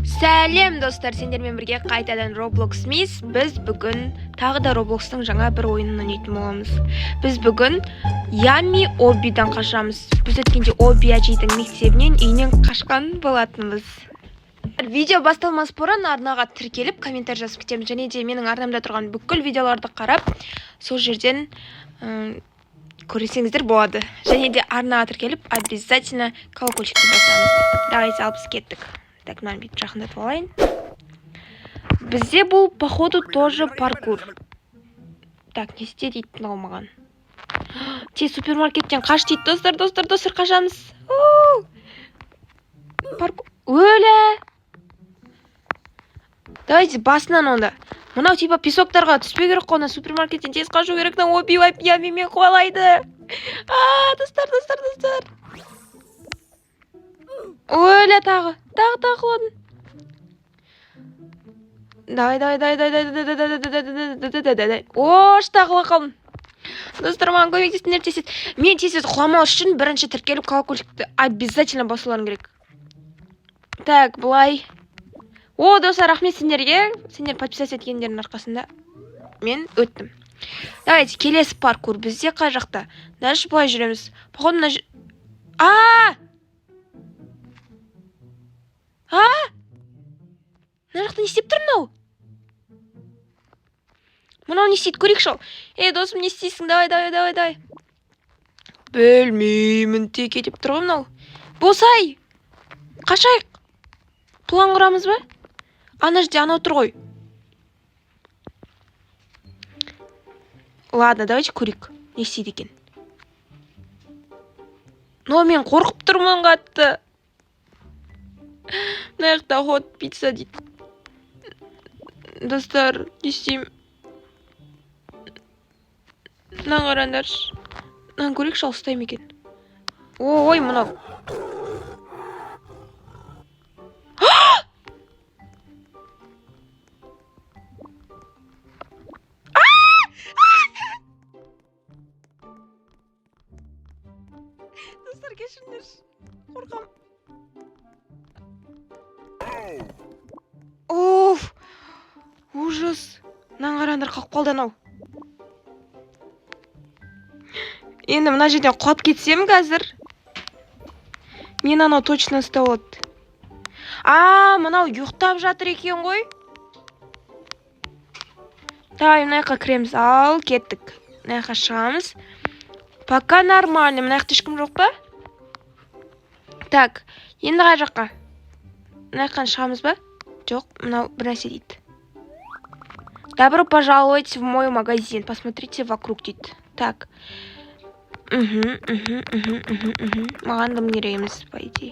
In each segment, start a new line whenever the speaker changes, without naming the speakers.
Сәлем достар, сендермен бірге қайтадан Roblox Miss. Біз бүгін тағы да Roblox'тың жаңа бір ойынын ойнайтын боламыз. Біз бүгін Yummy Obby'дан қашамыз. Біз өткенде Obby әжейдің мектебінен үйінен қашқан болатынбыз. Видео басталмас бұрын арнаға тіркеліп, комментарий жазып кетемін. Және де менің арнамда тұрған бүкіл видеоларды қарап, сол жерден көрсеңіздер болады. Және де арнаға тіркеліп, обязательно колокольчикті басамыз. Давайте алып кеттік. Так, мынаны бүйтіп жақындатып алайын. Бізде бұл, походу, тоже паркур. Так, не істе дейді мынау маған. Тез супермаркеттен қаш дейді, достар, қашамыз. Паркур. Өлі! Давайте басынан онда. Мынау типа песоктарға түспей керек қона, супермаркеттен тез қашу керек, Obby Yummy қуалайды. Достар. Өлі тағы құладың. Давай. Ош, тағыла қалдым. Достар, маған көмектесіңдер тез. Мен тез құламау үшін бірінші тіркеліп колокольчикті обязательно басуларың керек. Так, бұлай. О, достар, рахмет сендерге. Сендер подписаться еткендердің арқасында мен өттім. Давайте, келесі паркур бізде қай жақта. Дальше бұлай жүреміз. Походу, мына жақта не істеп тұр мынау? Мынау не істейді, көрейік шал. Досым, не істейсің? Давай. Білмеймін, тек етіп тұр ғой мынау. Босай! Қашайық! План құрамыз ба? Ана жерде анау тұр ғой. Ладно, давайте көрейік. Не істейді екен? Но мен қорқып тұрмын қатты. Мына жақта хот пицца дейді. Достар, не істеймін? Мынаны қараңдаршы. Мынаны көрейік, шал ұстаймын екен. Ой, мынау. Достар, кешіріңдерші. Қорқам. Оф! Ужас! Мынаны қараңдар, қалып қалды анау. Енді мына жерден құлап кетсем қазір, мен анау точно ұстап алады. Мынау ұйықтап жатыр екен ғой. Давай, мына жаққа кіреміз. Ал, кеттік. Мына жаққа шығамыз. Пока нормально. Мына жақта ешкім жоқ па? Так, енді қай жаққа? Мына жақтан шығамыз ба? Жоқ, мынау бір нәрсе дейді. Добро пожаловать в мой магазин. Посмотрите вокруг дейді. Так. Маған дым кереміз, по идее.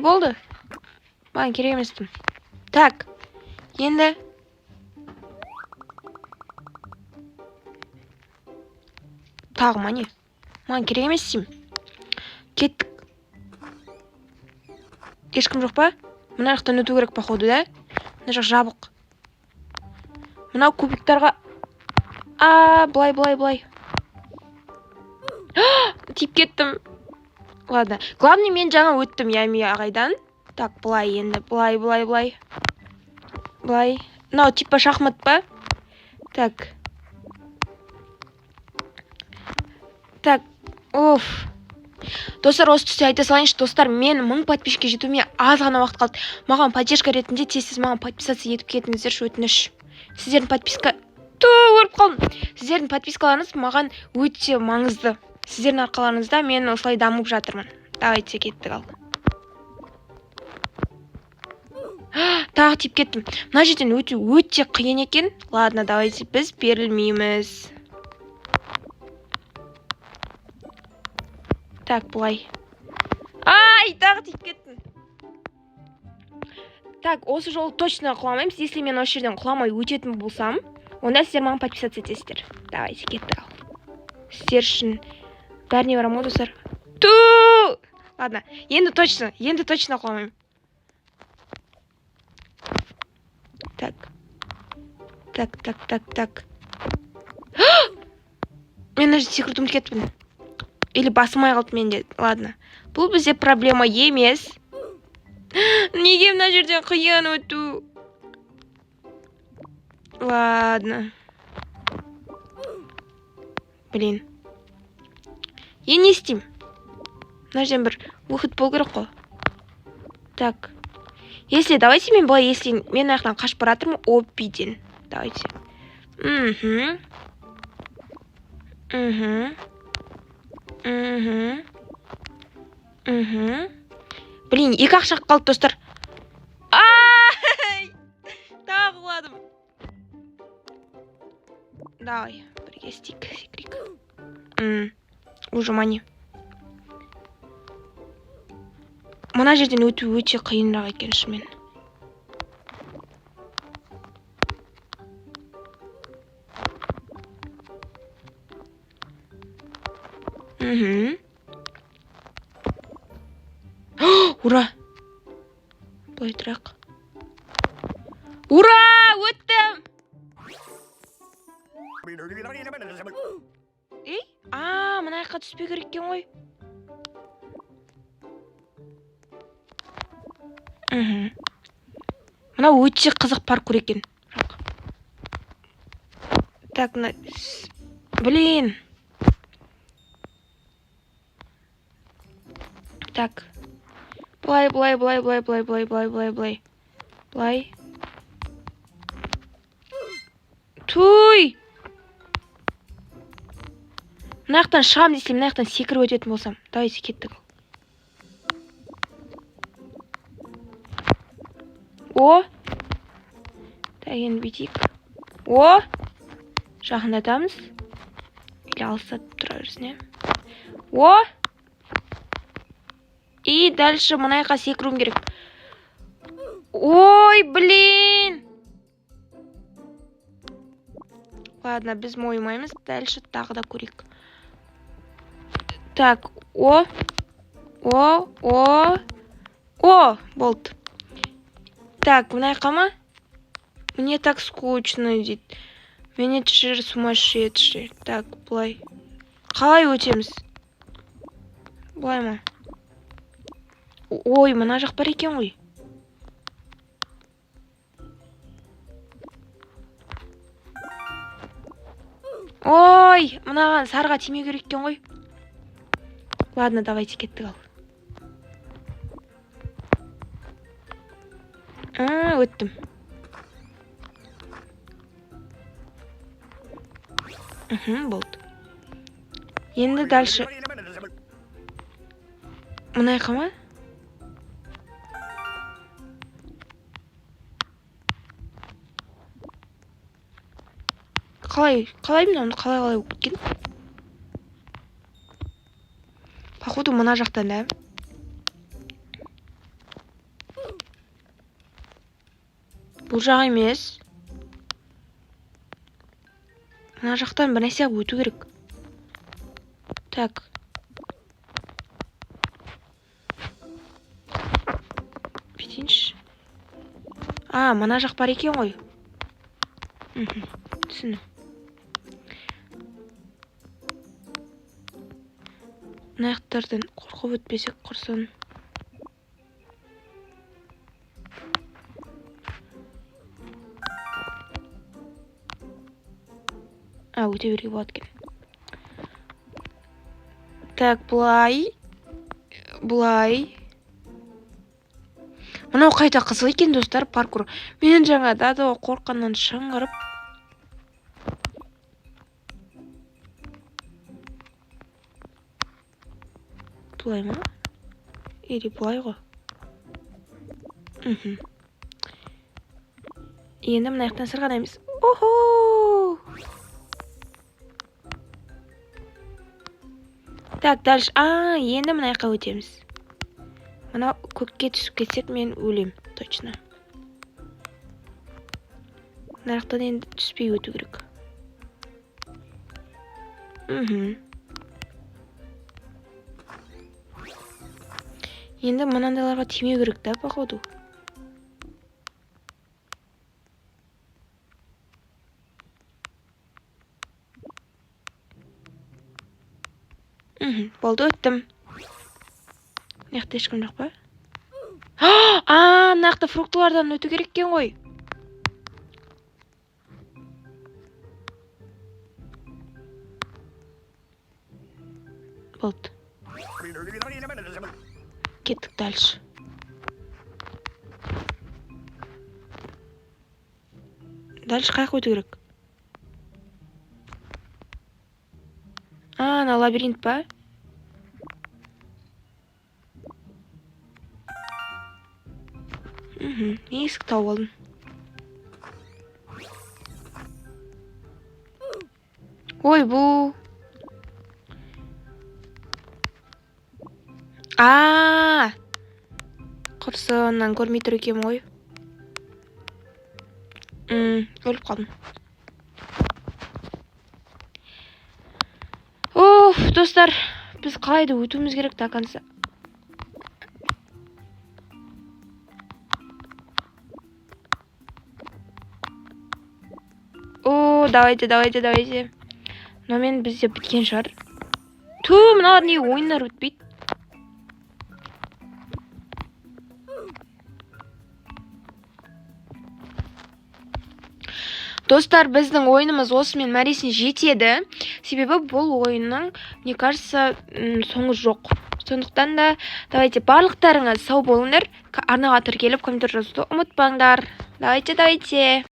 Болды. Маған кереміз дым. Так. Енді. Тағы ма не? Маған кереміз деймін. Кеттік. Ешкім жоқ па? Мына жақтан өту керек походу, да? Мына жақ жабық. Мынау кубиктарға... Былай. Тиіп кеттім. Ладно. Главный, мен жаңа өттім Yummy ағайдан. Так, былай енді. Былай. Былай. Мынау типа шахмат па? Так. Так. Оф. Достар, осы түсте айта салайыншы, достар, мен 1000 подписчикке жетуіме аз ғана уақыт қалды. Маған поддержка ретінде тез маған подписаться етіп кетіңіздерші, өтініш. Сіздердің подписка... Көріп қалдым. Сіздердің подпискаларыңыз маған өте маңызды. Сіздердің арқаларыңызда мен осылай дамып жатырмын. Давайте кеттік ал. Тағы тиіп кеттім. Мына жерден өте қиын екен. Ладно, давайте біз берілмейміз. Так, бұлай. Тағы тиіп кеттім. Так, осы жолы точно құламаймыз. Если мен осы жерден құламай өтетін болсам, онда сіздер маған подписаться етесіздер. Давайте, кеттік ал. Сіздер үшін бәріне барам ғой, достар. Ладно, енді точно құламаймын. Так. Мен мына жерде секіріп кетіппін. или басылмай қалды менде. Ладно. Бұл бізде проблема емес. Неге мына жерден қиын өту? Ладно. Блин. Енді не істеймін? Мына жерден бір выход болу керек қой. Так. Если, давайте мен былай, если мен аяқтан қашып бара жатырмын, Оббиден. Давайте. Блин, екі ақша қалды, достар. Тағы құладым. Давай, бірге істейік, секірейік. Уже мане. Мына жерден өту өте қиынырақ екен шынымен. Ура! Былай тұрақ. Ура! Өттім! Ей? Мына жаққа түспей керек екен ғой. Мына өте қызық паркур екен. Так, блин. Так. Былай. Туй! Мына жақтан шығам десем, мына жақтан секіріп өтетін болсам. Давайте кеттік. О! Так, енді бүйтейік. О! Жақындатамыз. Или алыстатып тұра берсін, О! И дальше мына жаққа секіруім керек. Ой, блин! Ладно, біз мойымаймыз. Дальше тағы да көрейік. Так, о, болды. Так, мына жаққа ма? Мне так скучно, дейді. Менеджер сумасшедший. Так, былай. Қалай өтеміз? Былай ма? Ой, мына жақ бар екен ғой. Ой, мынаған сарға тимеу керек екен ғой. Ладно, давайте кеттік ал. Өттім. Болды. Енді дальше. Мына жаққа ма? Қалай мынаны қалай болып кеткен? Походу мына жақтан да. Бұл жақ емес. Мына жақтан бір нәрсе өту керек. Так. Бүйтейінші. Мына жақ бар екен ғой. Түсіндім. Мына жақтардан қорқып өтпесек құрсын. Өте берге болады екен. Так, бұлай. Мынау қайта қызық екен, достар, паркур. Мен жаңада да қорқаннан шыңғырып. Бұлай ма? Или бұлай ғой. Енді мына жақтан сырғанаймыз. Охо! Так, дальше. Енді мына жаққа өтеміз. Мына көкке түсіп кетсек, мен өлем, точно. Мына жақтан енді түспей өту керек. Енді мынандайларға тимеу керек та, походу. Болды, өттім. Мынақты ешкім жоқ па? Мынақты фруктылардан өту керек екен ғой. Болды. Кеттік дальше. Дальше қайық өту керек? Ана лабиринт па? Есік тауып алдым. Ой, бұл... Құрсығынан көрмей тұр екем ғой. Өліп қалдым. Достар, біз қалайды өтуіміз керек до конца. Давайте. Мен бізде біткен шығар. Мыналар не ойындар өтпейді? Достар, біздің ойынымыз осымен мәресіне жетеді. Себебі бұл ойынның, мне кажется, соңы жоқ. Сондықтан да, давайте барлықтарыңыз сау болыңдар. Арнаға тіркеліп комментарий жазуды ұмытпаңдар. Давайте.